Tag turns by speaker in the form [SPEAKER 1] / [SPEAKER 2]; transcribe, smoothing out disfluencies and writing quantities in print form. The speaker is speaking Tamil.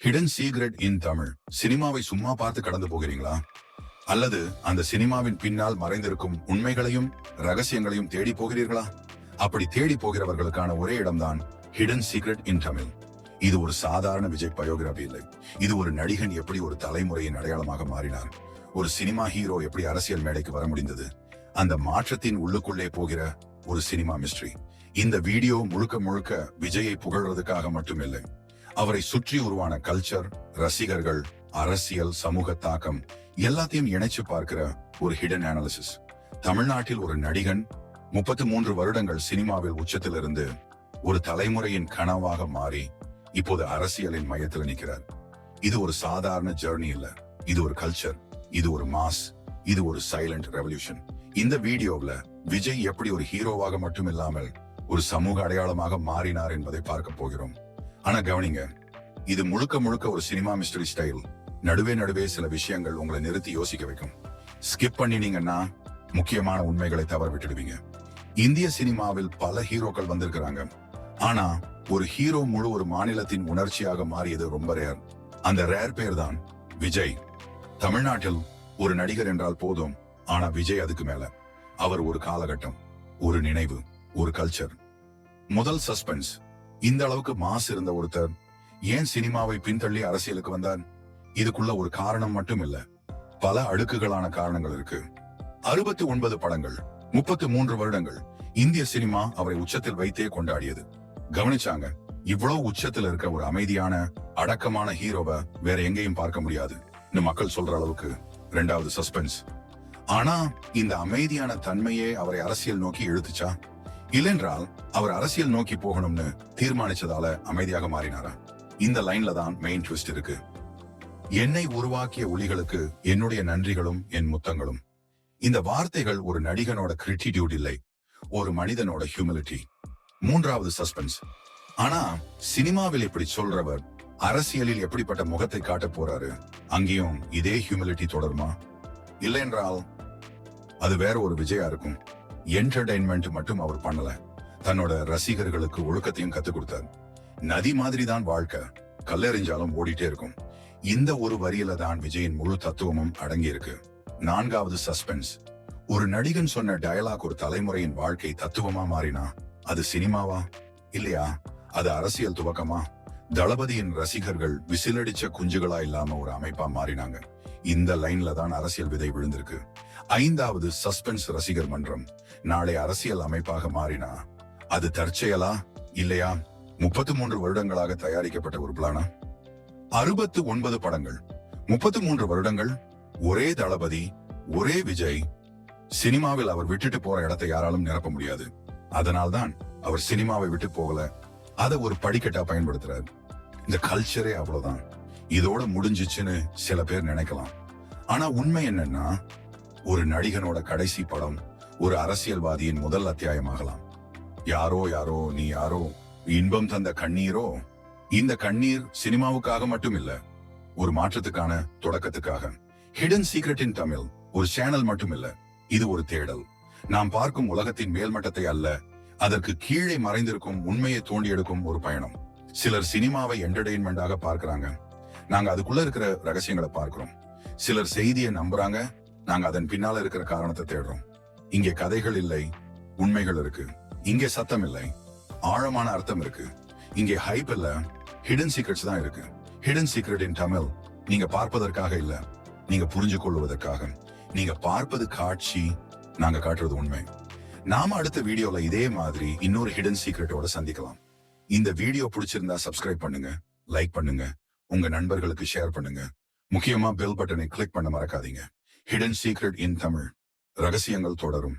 [SPEAKER 1] ஹிடன் சீக்ரெட் இன் தமிழ். சினிமாவை சும்மா பார்த்து கடந்து போகிறீங்களா? அல்லது அந்த சினிமாவின் பின்னால் மறைந்திருக்கும் உண்மைகளையும் ரகசியங்களையும் தேடி போகிறீர்களா? அப்படி தேடி போகிறவர்களுக்கான ஒரே இடம்தான் ஹிடன் சீக்ரெட் இன் தமிழ். இது ஒரு சாதாரண விஜய் பயோகிராபி இல்லை. இது ஒரு நடிகன் எப்படி ஒரு தலைமுறையின் அடையாளமாக மாறினார், ஒரு சினிமா ஹீரோ எப்படி அரசியல் மேடைக்கு வர முடிந்தது, அந்த மாற்றத்தின் உள்ளுக்குள்ளே போகிற ஒரு சினிமா மிஸ்ட்ரி. இந்த வீடியோ முழுக்க முழுக்க விஜயை புகழ்றதுக்காக மட்டுமில்லை, அவரை சுற்றி உருவான கல்ச்சர், ரசிகர்கள், அரசியல், சமூக தாக்கம் எல்லாத்தையும் இணைச்சு பார்க்கிற ஒரு ஹிடன் அனாலிசிஸ். தமிழ்நாட்டில் ஒரு நடிகன் 33 வருடங்கள் சினிமாவில் உச்சத்திலிருந்து ஒரு தலைமுறையின் கனவாக மாறி இப்போது அரசியலின் மையத்தில் நிற்கிறார். இது ஒரு சாதாரண ஜெர்னி இல்ல, இது ஒரு கல்ச்சர், இது ஒரு மாஸ், இது ஒரு சைலண்ட் ரெவல்யூஷன். இந்த வீடியோவில் விஜய் எப்படி ஒரு ஹீரோவாக மட்டுமில்லாமல் ஒரு சமூக அடையாளமாக மாறினார் என்பதை பார்க்க போகிறோம். ஆனா கவனிங்க, இது முழுக்க முழுக்க ஒரு சினிமா மிஸ்டரி ஸ்டைல். நடுவே சில விஷயங்கள் உங்களை நிறுத்தி யோசிக்க வைக்கும். ஸ்கிப் பண்ணினீங்கன்னா முக்கியமான உண்மைகளை தவற விட்டுடுவீங்க. இந்திய சினிமாவில் பல ஹீரோக்கள் வந்திருக்கிறாங்க. ஆனா ஒரு ஹீரோ முழு ஒரு மாநிலத்தின் உணர்ச்சியாக மாறியது ரொம்ப ரேர். அந்த ரேர் பேர் தான் விஜய். தமிழ்நாட்டில் ஒரு நடிகர் என்றால் போதும், ஆனா விஜய் அதுக்கு மேல. அவர் ஒரு காலகட்டம், ஒரு நினைவு, ஒரு கல்ச்சர். முதல் சஸ்பென்ஸ். இந்த அளவுக்கு மாஸ் இருந்த ஒருத்தர் ஏன் சினிமாவை பின்தள்ளி அரசியலுக்கு வந்தார்? இதுக்குள்ள ஒரு காரணம் மட்டும் இல்ல, பல அடுக்குகளான காரணங்கள் இருக்கு. 69 படங்கள், 33 வருடங்கள், இந்திய சினிமா அவரை உச்சத்தில் வைத்தே கொண்டாடியது. கவனிச்சாங்க, இவ்வளவு உச்சத்தில் இருக்க ஒரு அமைதியான, அடக்கமான ஹீரோவை வேற எங்கேயும் பார்க்க முடியாது மக்கள் சொல்ற அளவுக்கு. 2வது சஸ்பென்ஸ். ஆனா இந்த அமைதியான தன்மையே அவரை அரசியல் நோக்கி இழுத்துச்சா? இல்லென்றால் அவர் அரசியல் நோக்கி போகணும்னு தீர்மானிச்சதால அமைதியாக மாறினாரா? இந்த லைன்ல தான் மெயின் ட்விஸ்ட் இருக்கு. என்னை உருவாக்கிய ஒளிகளுக்கு என்னுடைய நன்றிகளும் என் முத்தங்களும். இந்த வார்த்தைகள் ஒரு நடிகனோட கிரிட்டிடியூட் இல்லை, ஒரு மனிதனோட ஹியூமிலிட்டி. 3வது சஸ்பென்ஸ். ஆனா சினிமாவில் இப்படி சொல்றவர் அரசியலில் எப்படிப்பட்ட முகத்தை காட்ட போறாரு? அங்கேயும் இதே ஹியூமிலிட்டி தொடருமா? இல்லைன்றால் அது வேற ஒரு விஜயா இருக்கும். என்டர்டைன்மெண்ட் மட்டும் அவர் பண்ணல, தன்னோட ரசிகர்களுக்கு ஒழுக்கத்தையும் கத்துக் கொடுத்தார். நதி மாதிரி தான் வாழ்க்கை, கல்லெறிஞ்சாலும் ஓடிட்டே இருக்கும். இந்த ஒரு வரியில தான் விஜயின் முழு தத்துவமும் அடங்கி இருக்கு. 4வது சஸ்பென்ஸ். ஒரு நடிகன் சொன்ன டயலாக் ஒரு தலைமுறையின் வாழ்க்கை தத்துவமா மாறினா அது சினிமாவா? இல்லையா, அது அரசியல் துவக்கமா? தளபதியின் ரசிகர்கள் விசிலடிச்ச குஞ்சுகளா இல்லாம ஒரு அமைப்பா மாறினாங்க. இந்த லைன்ல தான் அரசியல் விதை விழுந்திருக்கு. 5வது சஸ்பென்ஸ். ரசிகர் மன்றம் நாளை அரசியல் அமைப்பாக மாறினா அது தற்செயலா? இல்லையா, 33 வருடங்களாக தயாரிக்கப்பட்ட ஒரு பிளானா? 69 படங்கள், 33 வருடங்கள், ஒரே தளபதி, ஒரே விஜய். சினிமாவில் அவர் விட்டுட்டு போற இடத்தை யாராலும் நிரப்ப முடியாது. அதனால்தான் அவர் சினிமாவை விட்டு போகல, அதை ஒரு படிக்கட்டா பயன்படுத்துறாரு. இந்த கல்ச்சரே அவ்வளவுதான், இதோட முடிஞ்சிச்சுன்னு சில பேர் நினைக்கலாம். ஆனா உண்மை என்னன்னா, ஒரு நடிகனோட கடைசி படம் ஒரு அரசியல்வாதியின் முதல் அத்தியாயமாகலாம். யாரோ யாரோ நீ யாரோ, இன்பம் தந்த கண்ணீரோ. இந்த கண்ணீர் சினிமாவுக்காக மட்டும் இல்ல, ஒரு மாற்றத்துக்கான தொடக்கத்துக்காக. ஹிடன் சீக்ரெட் இன் தமிழ் ஒரு சேனல் மட்டும் இல்ல, இது ஒரு தேடல். நாம் பார்க்கும் உலகத்தின் மேல்மட்டத்தை அல்ல, அதற்கு கீழே மறைந்திருக்கும் உண்மையை தோண்டி எடுக்கும் ஒரு பயணம். சிலர் சினிமாவை என்டர்டெயின்மெண்டாக பார்க்கிறாங்க, நாங்க அதுக்குள்ள இருக்கிற ரகசியங்களை பார்க்கிறோம். சிலர் செய்தியை நம்புறாங்க, நாங்க அதன் பின்னால இருக்கிற காரணத்தை தேடுறோம். இங்கே கதைகள் இல்லை, உண்மைகள் இருக்கு. இங்கே சத்தம் இல்லை, ஆழமான அர்த்தம் இருக்கு. இங்கே ஹைப் இல்ல, ஹிடன் சீக்ரெட்ஸ் தான் இருக்கு. ஹிடன் சீக்ரெட் இன் தமிழ் நீங்க பார்ப்பதற்காக இல்ல, நீங்க புரிஞ்சு கொள்வதற்காக. நீங்க பார்ப்பது காட்சி, நாங்க காட்டுறது உண்மை. நாம அடுத்த வீடியோல இதே மாதிரி இன்னொரு ஹிடன் சீக்ரெட்டோட சந்திக்கலாம். இந்த வீடியோ பிடிச்சிருந்தா சப்ஸ்கிரைப் பண்ணுங்க, லைக் பண்ணுங்க, உங்க நண்பர்களுக்கு ஷேர் பண்ணுங்க. முக்கியமா பெல் பட்டனை கிளிக் பண்ண மறக்காதீங்க. ஹிடன் சீக்ரெட் இன் தமிழ், ரகசியங்கள் தொடரும்.